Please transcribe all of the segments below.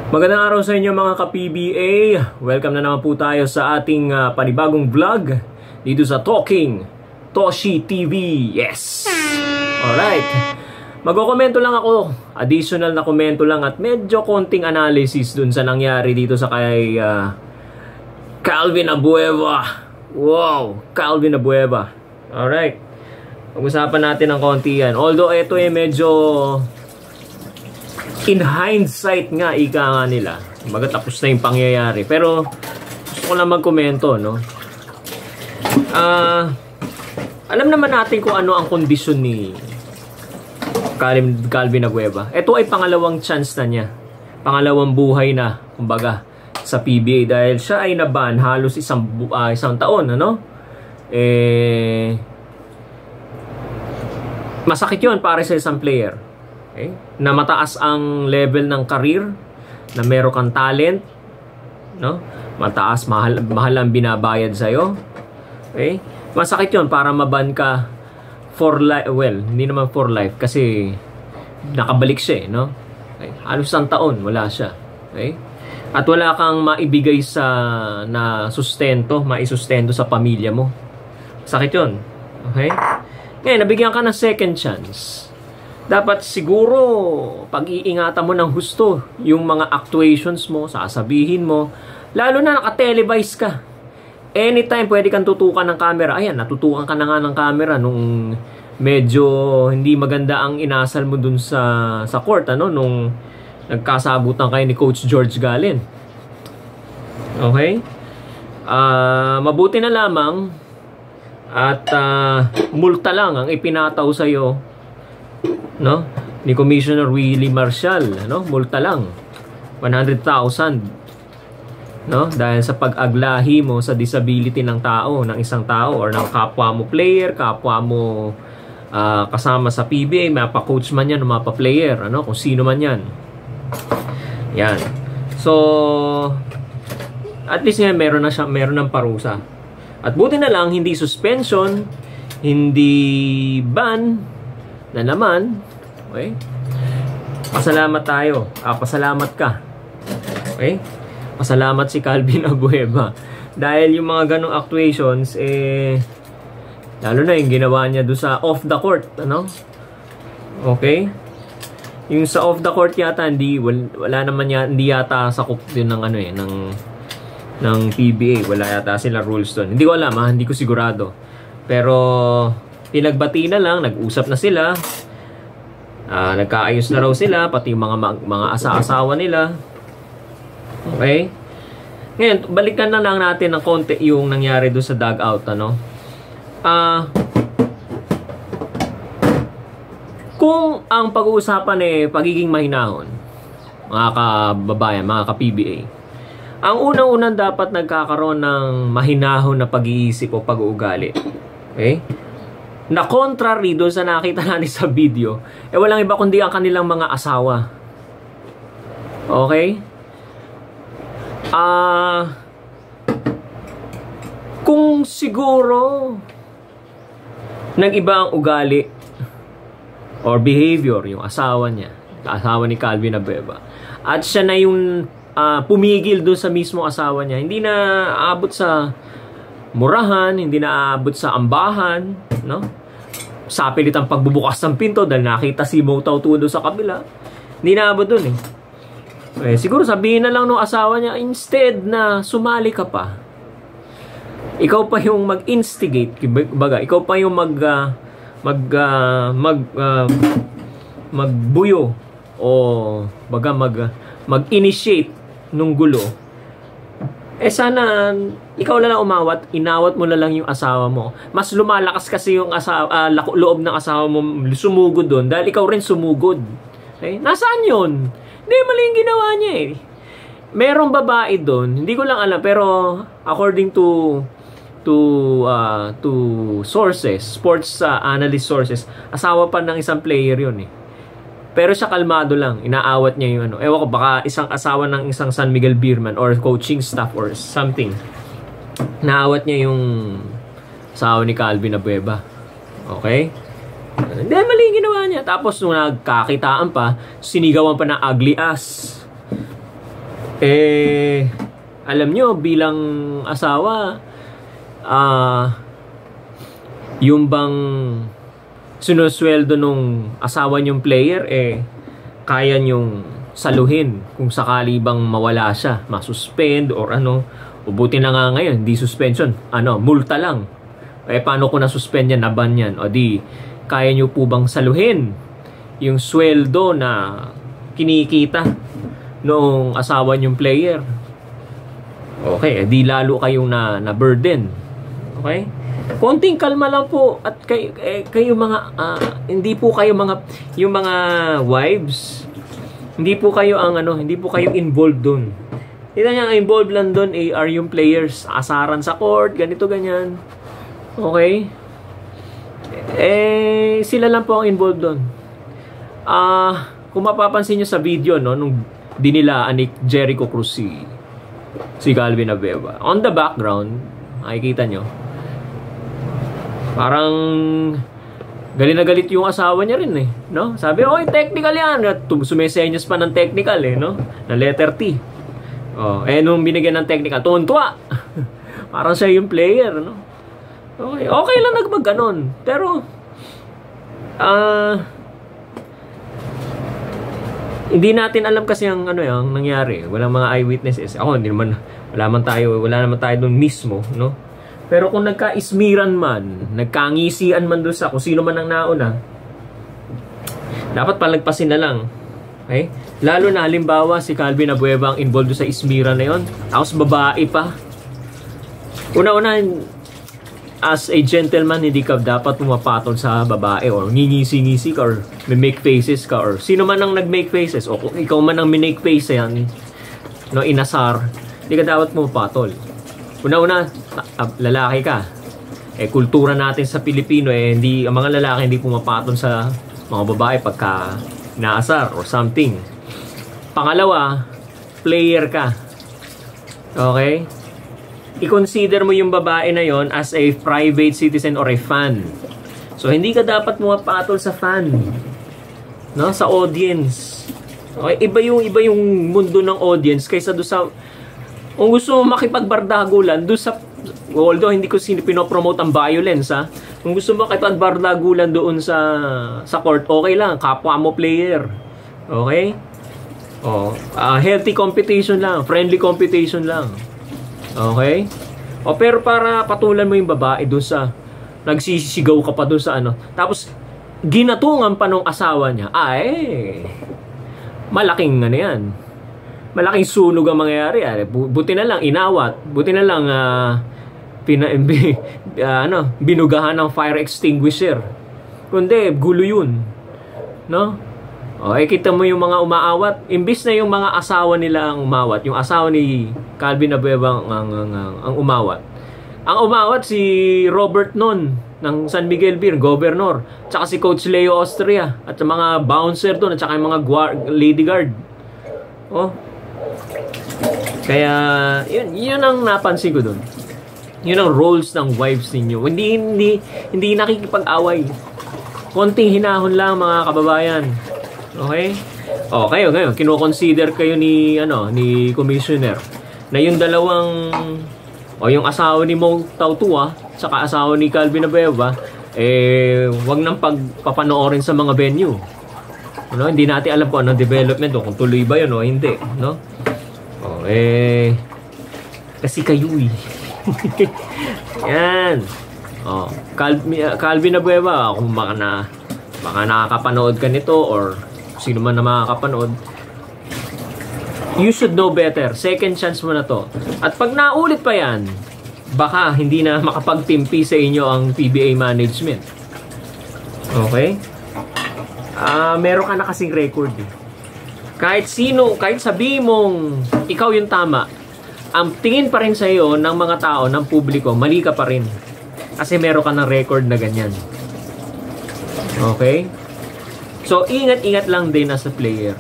Magandang araw sa inyo mga ka-PBA. Welcome na naman po tayo sa ating panibagong vlog dito sa Talking Toshi TV. Yes! Alright. Magkokomento lang ako. Additional na komento lang at medyo konting analysis dun sa nangyari dito sa kay Calvin Abueva. Wow! Calvin Abueva. Alright. Pag-usapan natin ng konti yan. Although ito medyo in hindsight nga, ika nga nila. Tapos na yung pangyayari. Pero, gusto ko lang magkomento, no? Alam naman natin kung ano ang kondisyon ni Calvin Abueva. Ito ay pangalawang chance na niya. Pangalawang buhay na, kumbaga, sa PBA. Dahil siya ay naban halos isang taon, ano? Masakit yun para sa isang player. Okay? Na mataas ang level ng career, na meron kang talent, no? Mataas, mahal ang binabayad sa'yo. Okay? Masakit yun para maban ka for life. Well, hindi naman for life kasi nakabalik siya, no? Okay? Halos isang taon, wala siya. Okay? At wala kang maibigay na maisustento sa pamilya mo. Sakit yun. Okay? Ngayon, nabigyan ka ng second chance. Dapat siguro pag-iingatan mo ng husto yung mga actuations mo, sasabihin mo, lalo na naka-televise ka. Anytime pwede kang tutukan ng camera. Ayan, natutukan ka na nga ng camera nung medyo hindi maganda ang inasal mo dun sa court, ano, nung nagkasagutan kayo ni Coach George Gallen. Okay? Mabuti na lamang at multa lang ang ipinataw sa'yo, no, ni Commissioner Willie Marcial, no? Multa lang 100,000, no, dahil sa pag-aglahi mo sa disability ng isang tao or ng kapwa mo player, kapwa mo kasama sa PBA, mapa-coach man yan o mapa-player, ano, kung sino man yan. Yan. So at least nga meron ng parusa. At buti na lang hindi suspension, hindi ban na naman. Okay? Pasalamat tayo. Pasalamat ka. Okay? Pasalamat si Calvin Abueva. Dahil yung mga ganong actuations, lalo na yung ginawa niya doon sa off the court, ano? Okay? Yung sa off the court yata, wala naman hindi yata sakop din ng ng PBA. Wala yata sila rules doon. Hindi ko alam, hindi ko sigurado. Pero pinagbati na lang, nag-usap na sila, nagkaayos na raw sila, pati yung mga asa-asawa nila. Okay? Ngayon, balikan na lang natin ng konti yung nangyari doon sa dugout, ano? Kung ang pag-uusapan pagiging mahinahon, mga kababayan, mga ka-PBA, ang unang-unang dapat nagkakaroon ng mahinahon na pag-iisip o pag-uugali. Okay? Na contrary doon sa nakita natin sa video, walang iba kundi ang kanilang mga asawa. Okay? Kung siguro nag-iba ang ugali or behavior yung asawa niya, asawa ni Calvin Abueva, at siya na yung pumigil doon sa mismo asawa niya, hindi na aabot sa murahan, hindi na aabot sa ambahan, no? Sa pilit ang pagbubukas ng pinto dahil nakita si Motaw Tudo sa kabila. Hindi na abot dun siguro sabihin na lang nung asawa niya, instead na sumali ka pa, ikaw pa yung mag-instigate, baga, ikaw pa yung magbuyo o baga mag-initiate nung gulo. Sana ikaw na lang umawat, inawat mo na lang yung asawa mo. Mas lumalakas kasi yung loob ng asawa mo sumugod doon dahil ikaw rin sumugod. Okay? Nasaan yun? Hindi, mali yung ginawa niya Merong babae doon, hindi ko lang alam, pero according to sources, sports analyst sources, asawa pa ng isang player yun Pero siya kalmado lang, inaawat niya yung ewan ko, baka isang asawa ng isang San Miguel Beerman or coaching staff or something. Naawat niya yung asawa ni Calvin Abueva. Okay? Hindi, mali yung ginawa niya. Tapos nung nagkakitaan pa, sinigawan pa ng ugly ass. Alam nyo, bilang asawa, yung bang sinusweldo nung asawa nyong player, kaya nyong saluhin kung sakali bang mawala siya, masuspend or ano. Ubuti na nga ngayon, di suspension, multa lang. Paano ko na-suspend yan, naban yan? O di, kaya nyo po bang saluhin yung sweldo na kinikita noong asawa nyong player? Okay, di lalo kayong na burden. Okay? Konting kalma lang po at kayo mga hindi po kayo yung mga wives, hindi po kayo hindi po kayo involved doon. Kita niya, ang involved lang doon are yung players, asaran sa court, ganito ganyan. Okay? Sila lang po ang involved doon. Kung mapapansin niyo sa video nung dinilaan ni Jericho Cruz si Calvin Abueva, on the background, makikita nyo, parang galit na galit yung asawa niya rin no? Sabi, technical yan. Sumesenyas pa ng technical na letter T. Nung binigyan ng technical, tuwan-tuwa. Parang siya yung player, no? Okay lang nagmag-ganon. Pero hindi natin alam kasi ang yung nangyari. Walang mga eyewitnesses. Ako, wala naman tayo doon mismo, no? Pero kung nagka-ismiran man, nagkangisian man doon sa kung sino man ang nauna, dapat palagpasin na lang. Okay? Lalo na halimbawa si Calvin Abueva ang involved sa ismiran na yon. Tapos babae pa. Una-una, as a gentleman, hindi ka dapat pumapatol sa babae or ngingisi-ngisi ka or make faces ka or sino man ang nag-make faces o kung ikaw man ang minake face yan, inasar, hindi ka dapat pumapatol. Una-una, lalaki ka. Kultura natin sa Pilipino, ang mga lalaki hindi pumapatol sa mga babae pagka naasar or something. Pangalawa, player ka. Okay? I-consider mo yung babae na yon as a private citizen or a fan. So, hindi ka dapat pumapatol sa fan. No? Sa audience. Okay? Iba yung mundo ng audience kaysa doon sa kung gusto mo makipagbardagulan doon sa, although hindi ko pinopromote ang violence kung gusto mo makipagbardagulan doon sa court, okay lang, kapwa mo player. Okay? Healthy competition lang, friendly competition lang. Okay? Pero para patulan mo yung babae doon sa nagsisigaw ka pa doon sa tapos ginatungan pa nung asawa niya, malaking yan. Malaking sunog ang mangyayari. Buti na lang inawat. Buti na lang binugahan ng fire extinguisher. Kundi gulo yun. No? Kita mo yung mga umaawat. Imbis na yung mga asawa nila ang umawat. Yung asawa ni Calvin Abueva ang umawat. Ang umawat si Robert Non ng San Miguel Beer, governor. Tsaka si Coach Leo Austria. At mga bouncer doon. At saka yung mga lady guard. Kaya, yun ang napansin ko doon. Yun ang roles ng wives ninyo. Hindi nakikipag-away. Konting hinahon lang mga kababayan. Okay? Ngayon, kino-consider kayo ni commissioner na yung dalawang yung asawa ni Mong Tautua saka asawa ni Calvin Abueva wag nang pagpapanoorin sa mga venue. Hindi natin alam kung anong development kung tuloy ba yun o hindi, no? Kasi kayo yan. Calvin Abueva, kung baka nakakapanood ka nito or sino man na makakapanood, you should know better. Second chance mo na to. At pag naulit pa yan, baka hindi na makapagtimpi sa inyo ang PBA management. Okay? Meron ka na kasing record. Kahit sabihin mong ikaw yung tama, ang tingin pa rin sa iyo ng mga tao, ng publiko, mali ka pa rin. Kasi meron ka ng record na ganyan. Okay? So, ingat-ingat lang din as a player.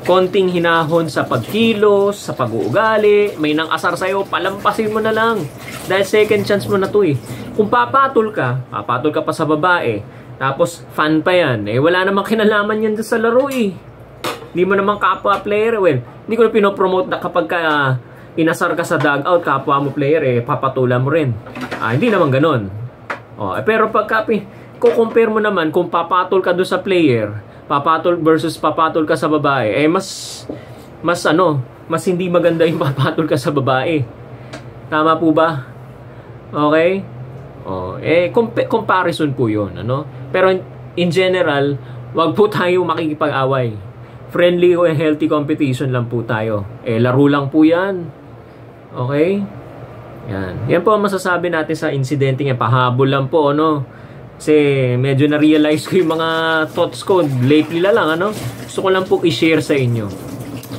Konting hinahon sa pagkilos, sa pag-uugali, may nang asar sa'yo, palampasin mo na lang. Dahil second chance mo na to Kung papatol ka pa sa babae, tapos fan pa yan, wala namang kinalaman yan sa laro Hindi mo naman kapwa player. Well, hindi ko na pinopromote na kapag ka, inasar ka sa dugout, kapwa mo player, papatulan mo rin. Hindi naman ganun. Pero pagka kukompare mo naman kung papatol ka doon sa player, papatol versus papatol ka sa babae, mas hindi maganda yung papatol ka sa babae. Tama po ba? Okay? Comparison po yun. Pero in general, wag po tayo makikipag-away. Friendly o healthy competition lang po tayo. Laro lang po yan. Okay? Yan po ang masasabi natin sa insidente yan. Pahabol lang po, Kasi medyo na-realize ko yung mga thoughts ko lately lang, Gusto ko lang po i-share sa inyo.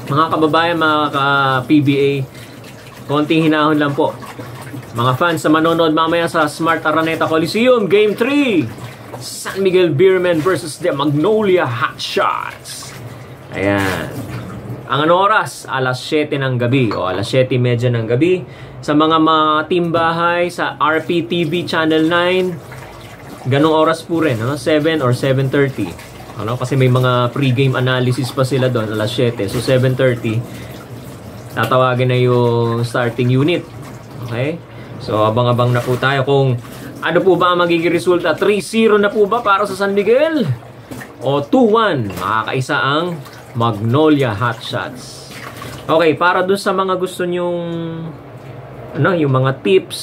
Mga kababayan, mga ka-PBA, konting hinahon lang po. Mga fans na manonood mamaya sa Smart Araneta Coliseum, Game 3, San Miguel Beermen versus the Magnolia Hotshots. Ayan. Ang oras? Alas 7 ng gabi o alas 7:30 ng gabi. Sa mga timbahay sa RPTV Channel 9, ganong oras po rin, 7 or 7:30. Kasi may mga pre-game analysis pa sila doon, alas 7. So 7:30, tatawagin na yung starting unit. Okay? So abang-abang na po tayo kung ano po ba ang magiging resulta. 3-0 na po ba para sa San Miguel? O 2-1, makakaisa ang Magnolia Hotshots. Okay, para dun sa mga gusto nyong yung mga tips,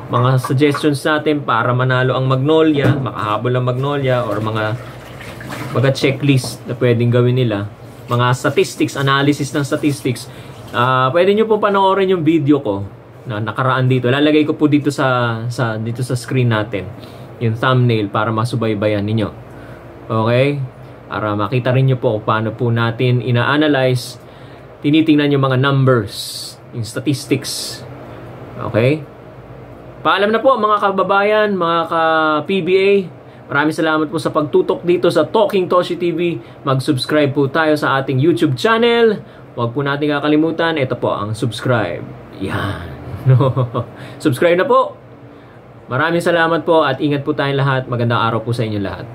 mga suggestions natin para manalo ang Magnolia, makahabol ang Magnolia, or mga checklist na pwedeng gawin nila, mga statistics, analysis ng statistics, pwede nyo po panoorin yung video ko na nakaraan dito. Lalagay ko po dito sa screen natin yung thumbnail para masubaybayan ninyo. Okay? Para makita rin nyo po paano po natin ina-analyze, tinitingnan yung mga numbers, yung statistics. Okay? Paalam na po mga kababayan, mga ka-PBA. Maraming salamat po sa pagtutok dito sa Talking Toshi TV. Mag-subscribe po tayo sa ating YouTube channel. Huwag po natin kakalimutan, ito po ang subscribe. Yan. Subscribe na po. Maraming salamat po at ingat po tayong lahat. Magandang araw po sa inyo lahat.